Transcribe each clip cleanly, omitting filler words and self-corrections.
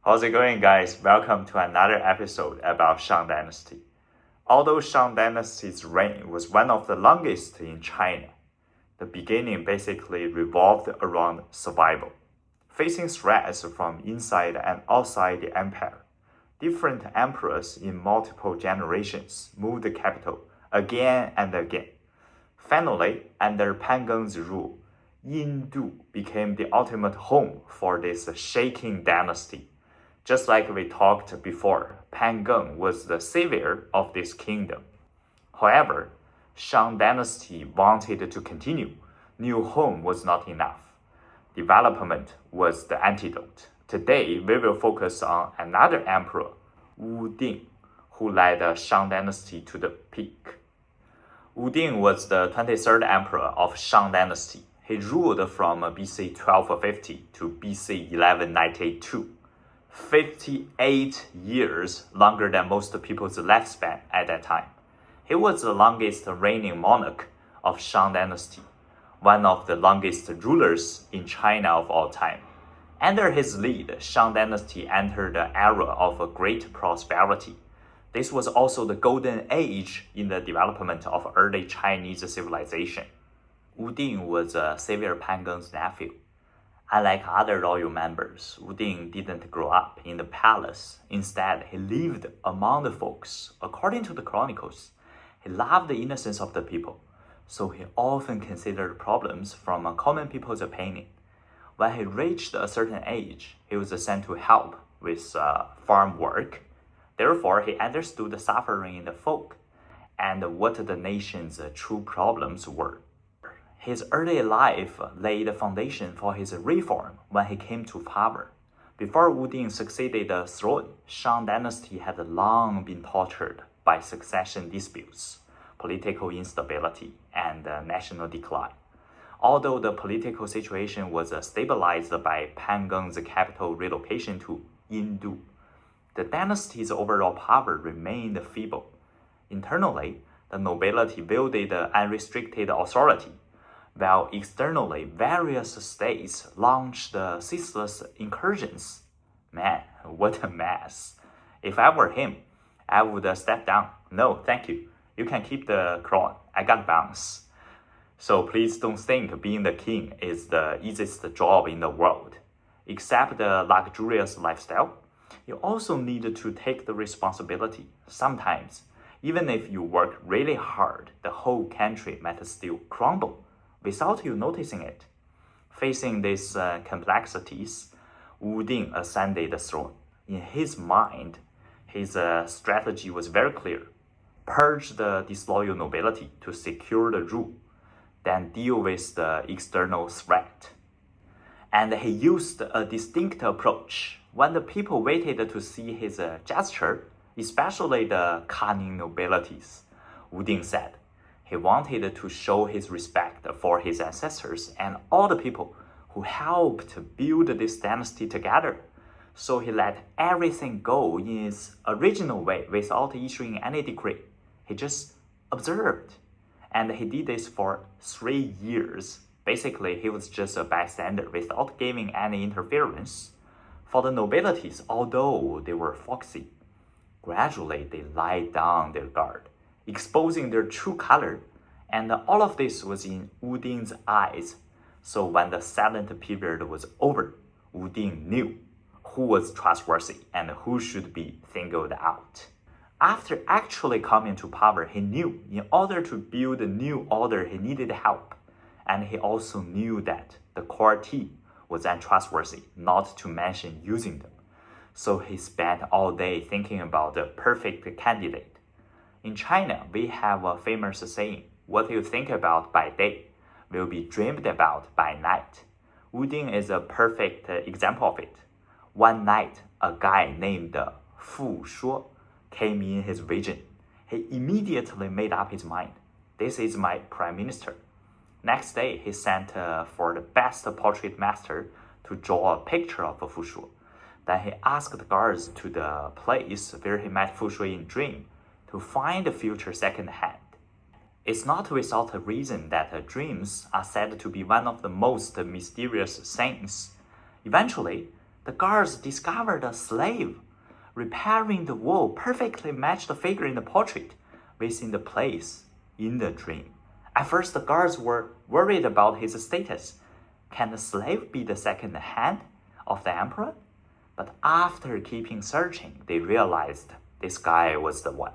How's it going, guys? Welcome to another episode about Shang Dynasty. Although Shang Dynasty's reign was one of the longest in China, the beginning basically revolved around survival. Facing threats from inside and outside the empire, different emperors in multiple generations moved the capital again and again. Finally, under Pan Geng's rule, Yindu became the ultimate home for this shaking dynasty. Just like we talked before, Pan Geng was the savior of this kingdom. However, Shang Dynasty wanted to continue. New home was not enough. Development was the antidote. Today, we will focus on another emperor, Wu Ding, who led Shang Dynasty to the peak. Wu Ding was the 23rd emperor of Shang Dynasty. He ruled from BC 1250 to BC 1192. 58 years longer than most people's lifespan at that time. He was the longest reigning monarch of Shang Dynasty, one of the longest rulers in China of all time. Under his lead, Shang Dynasty entered an era of great prosperity. This was also the golden age in the development of early Chinese civilization. Wu Ding was Savior Pan Geng's nephew. Unlike other royal members, Wu Ding didn't grow up in the palace. Instead, he lived among the folks. According to the chronicles, he loved the innocence of the people, so he often considered problems from common people's opinion. When he reached a certain age, he was sent to help with farm work. Therefore, he understood the suffering in the folk and what the nation's true problems were. His early life laid the foundation for his reform when he came to power. Before Wu Ding succeeded the throne, Shang Dynasty had long been tortured by succession disputes, political instability, and national decline. Although the political situation was stabilized by Pan Geng's capital relocation to Yindu, the dynasty's overall power remained feeble. Internally, the nobility wielded unrestricted authority, while externally various states launched ceaseless incursions. Man, what a mess. If I were him, I would step down. No, thank you. You can keep the crown. I got bounce. So please don't think being the king is the easiest job in the world. Except the luxurious lifestyle, you also need to take the responsibility. Sometimes, even if you work really hard, the whole country might still crumble without you noticing it. Facing these complexities, Wu Ding ascended the throne. In his mind, his strategy was very clear. Purge the disloyal nobility to secure the rule, then deal with the external threat. And he used a distinct approach. When the people waited to see his gesture, especially the cunning nobilities, Wu Ding said, he wanted to show his respect for his ancestors and all the people who helped build this dynasty together. So he let everything go in its original way without issuing any decree. He just observed. And he did this for 3 years. Basically, he was just a bystander without giving any interference. For the nobilities, although they were foxy, gradually they laid down their guard, exposing their true color, and all of this was in Wu Ding's eyes. So when the silent period was over, Wu Ding knew who was trustworthy and who should be singled out. After actually coming to power, he knew in order to build a new order, he needed help. And he also knew that the core team was untrustworthy, not to mention using them. So he spent all day thinking about the perfect candidate. In China, we have a famous saying, what you think about by day will be dreamed about by night. Wu Ding is a perfect example of it. One night, a guy named Fu Shuo came in his vision. He immediately made up his mind. This is my prime minister. Next day, he sent for the best portrait master to draw a picture of Fu Shuo. Then he asked the guards to the place where he met Fu Shuo in dream to find the future secondhand. It's not without a reason that dreams are said to be one of the most mysterious things. Eventually, the guards discovered a slave repairing the wall perfectly matched the figure in the portrait within the place in the dream. At first, the guards were worried about his status. Can the slave be the second hand of the emperor? But after keeping searching, they realized this guy was the one.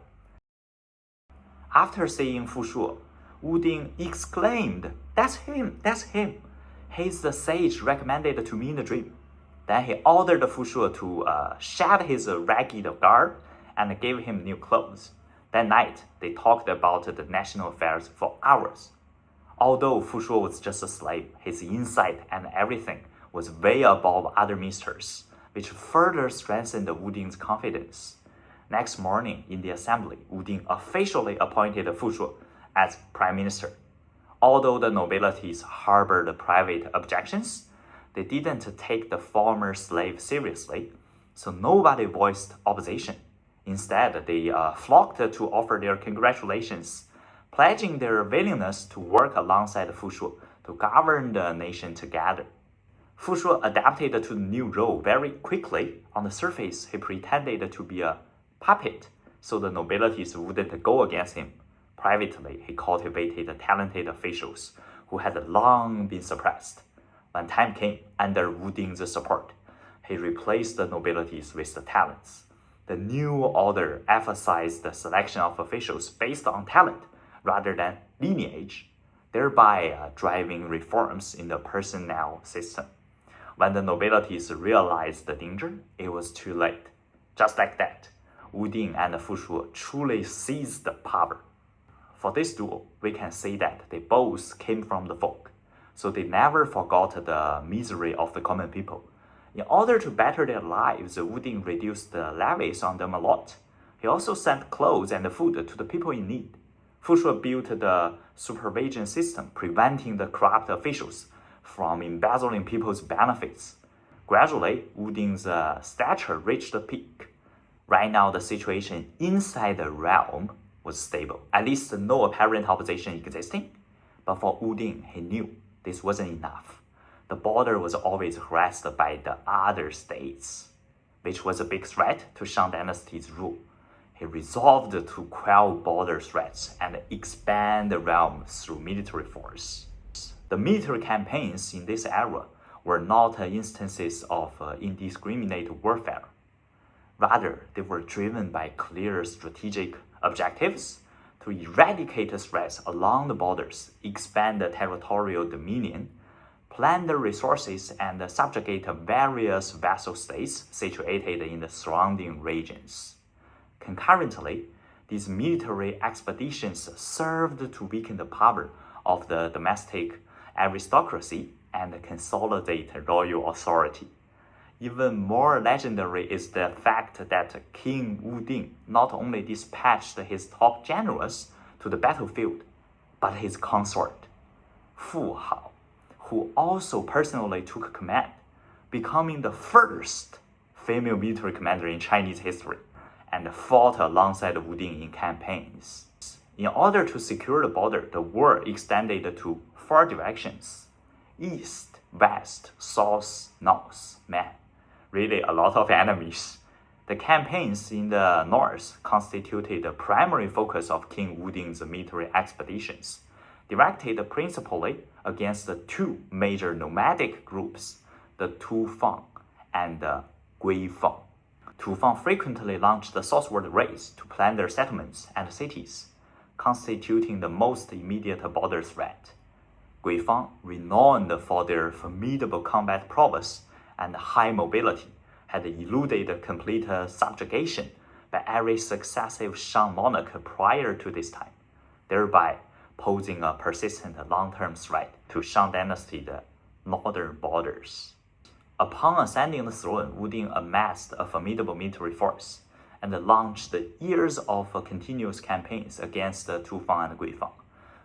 After seeing Fu Shuo, Wu Ding exclaimed, "That's him, that's him. He's the sage recommended to me in the dream." Then he ordered Fu Shuo to shed his ragged garb and gave him new clothes. That night, they talked about the national affairs for hours. Although Fu Shuo was just a slave, his insight and everything was way above other ministers, which further strengthened Wu Ding's confidence. Next morning, in the assembly, Wu Ding officially appointed Fu Shuo as prime minister. Although the nobilities harbored private objections, they didn't take the former slave seriously, so nobody voiced opposition. Instead, they flocked to offer their congratulations, pledging their willingness to work alongside Fu Shuo to govern the nation together. Fu Shuo adapted to the new role very quickly. On the surface, he pretended to be a puppet, so the nobilities wouldn't go against him. Privately, he cultivated talented officials who had long been suppressed. When time came, under Wu Ding's support, he replaced the nobilities with the talents. The new order emphasized the selection of officials based on talent rather than lineage, thereby driving reforms in the personnel system. When the nobilities realized the danger, it was too late. Just like that, Wu Ding and Fu Shuo truly seized the power. For this duo, we can say that they both came from the folk, so they never forgot the misery of the common people. In order to better their lives, Wu Ding reduced the levies on them a lot. He also sent clothes and food to the people in need. Fu Shuo built the supervision system, preventing the corrupt officials from embezzling people's benefits. Gradually, Wu Ding's stature reached a peak. Right now, the situation inside the realm was stable, at least no apparent opposition existing. But for Wu Ding, he knew this wasn't enough. The border was always harassed by the other states, which was a big threat to Shang Dynasty's rule. He resolved to quell border threats and expand the realm through military force. The military campaigns in this era were not instances of indiscriminate warfare. Rather, they were driven by clear strategic objectives to eradicate threats along the borders, expand the territorial dominion, plan the resources, and subjugate various vassal states situated in the surrounding regions. Concurrently, these military expeditions served to weaken the power of the domestic aristocracy and consolidate royal authority. Even more legendary is the fact that King Wu Ding not only dispatched his top generals to the battlefield, but his consort, Fu Hao, who also personally took command, becoming the first female military commander in Chinese history, and fought alongside Wu Ding in campaigns. In order to secure the border, the war extended to 4 directions: east, west, south, north. Man, really a lot of enemies. The campaigns in the north constituted the primary focus of King Wu Ding's military expeditions, directed principally against the 2 major nomadic groups, the Tufang and the Guifang. Tufang frequently launched the southward raids to plan their settlements and cities, constituting the most immediate border threat. Guifang, renowned for their formidable combat prowess and high mobility, had eluded complete subjugation by every successive Shang monarch prior to this time, thereby posing a persistent long-term threat to Shang Dynasty's northern borders. Upon ascending the throne, Wu Ding amassed a formidable military force and launched years of continuous campaigns against Tufang and Guifang.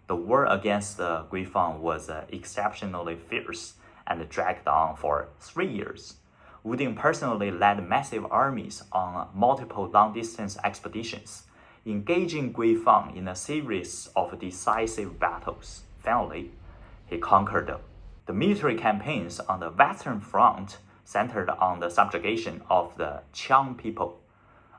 The war against Guifang was exceptionally fierce and dragged on for 3 years. Wu Ding personally led massive armies on multiple long-distance expeditions, engaging Guifang in a series of decisive battles. Finally, he conquered them. The military campaigns on the Western Front centered on the subjugation of the Qiang people.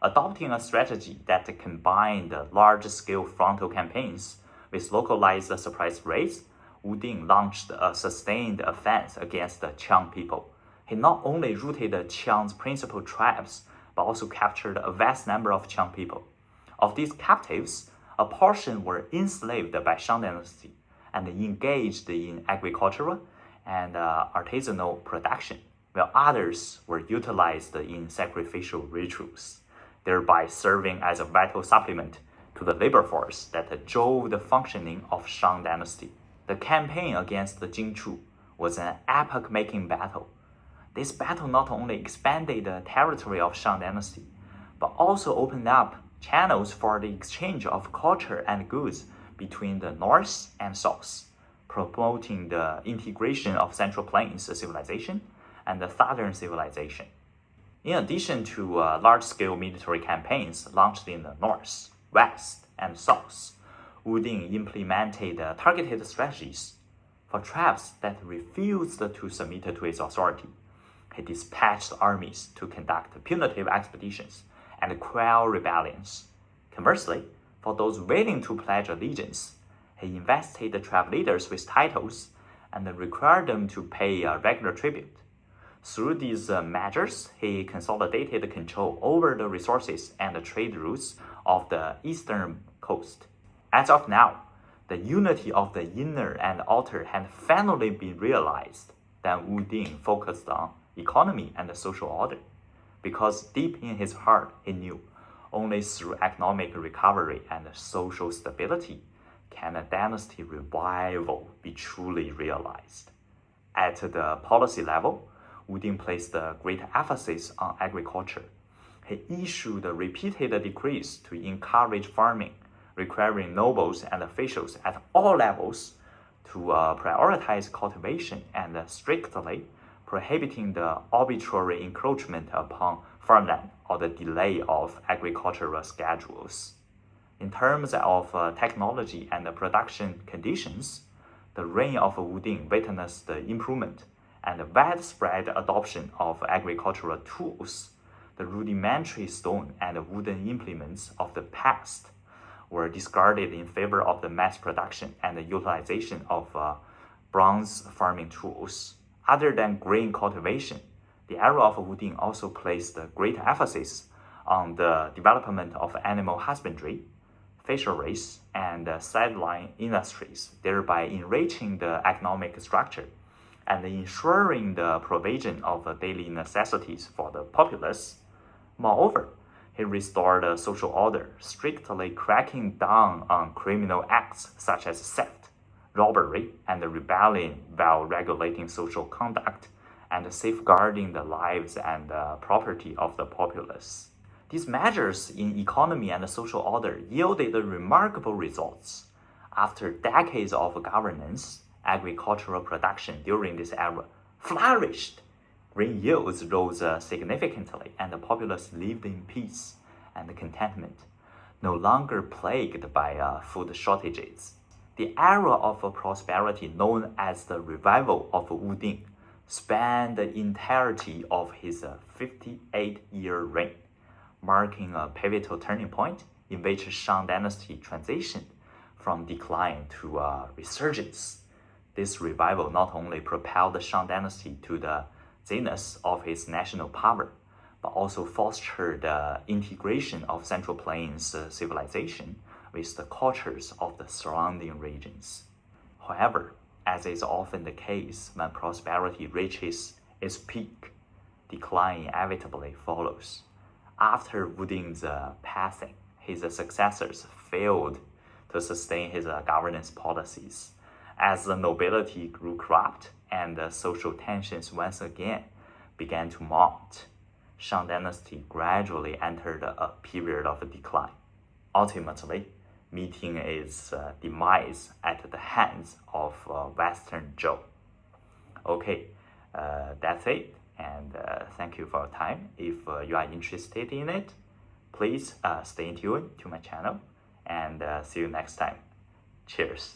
Adopting a strategy that combined large-scale frontal campaigns with localized surprise raids, Wu Ding launched a sustained offense against the Qiang people. He not only routed Qiang's principal tribes, but also captured a vast number of Qiang people. Of these captives, a portion were enslaved by Shang Dynasty and engaged in agricultural and artisanal production, while others were utilized in sacrificial rituals, thereby serving as a vital supplement to the labor force that drove the functioning of Shang Dynasty. The campaign against the Jingchu was an epoch-making battle. This battle not only expanded the territory of Shang Dynasty, but also opened up channels for the exchange of culture and goods between the North and South, promoting the integration of Central Plains civilization and the Southern civilization. In addition to large-scale military campaigns launched in the North, West, and South, Wu Ding implemented targeted strategies. For tribes that refused to submit to his authority, he dispatched armies to conduct punitive expeditions and quell rebellions. Conversely, for those willing to pledge allegiance, he invested the tribe leaders with titles and required them to pay regular tribute. Through these measures, he consolidated control over the resources and the trade routes of the eastern coast. As of now, the unity of the inner and outer had finally been realized. Then Wu Ding focused on economy and social order, because deep in his heart he knew only through economic recovery and social stability can a dynasty revival be truly realized. At the policy level, Wu Ding placed a great emphasis on agriculture. He issued repeated decrees to encourage farming, requiring nobles and officials at all levels to prioritize cultivation and strictly prohibiting the arbitrary encroachment upon farmland or the delay of agricultural schedules. In terms of technology and production conditions, the reign of Wu Ding witnessed the improvement and widespread adoption of agricultural tools. The rudimentary stone and wooden implements of the past were discarded in favor of the mass production and the utilization of bronze farming tools. Other than grain cultivation, the era of Wu Ding also placed great emphasis on the development of animal husbandry, fisheries, and sideline industries, thereby enriching the economic structure and ensuring the provision of daily necessities for the populace. Moreover, he restored social order, strictly cracking down on criminal acts such as theft, robbery, and rebellion, while regulating social conduct and safeguarding the lives and property of the populace. These measures in economy and social order yielded remarkable results. After decades of governance, agricultural production during this era flourished. Grain yields rose significantly, and the populace lived in peace and contentment, no longer plagued by food shortages. The era of prosperity known as the revival of Wu Ding spanned the entirety of his 58-year reign, marking a pivotal turning point in which Shang Dynasty transitioned from decline to resurgence. This revival not only propelled the Shang Dynasty to the zenith of its national power, but also fostered the integration of Central Plains civilization with the cultures of the surrounding regions. However, as is often the case when prosperity reaches its peak, decline inevitably follows. After Wu Ding's passing, his successors failed to sustain his governance policies. As the nobility grew corrupt and social tensions once again began to mount, Shang Dynasty gradually entered a period of decline, ultimately meeting its demise at the hands of Western Zhou. Okay, that's it, and thank you for your time. If you are interested in it, please stay tuned to my channel, and see you next time. Cheers.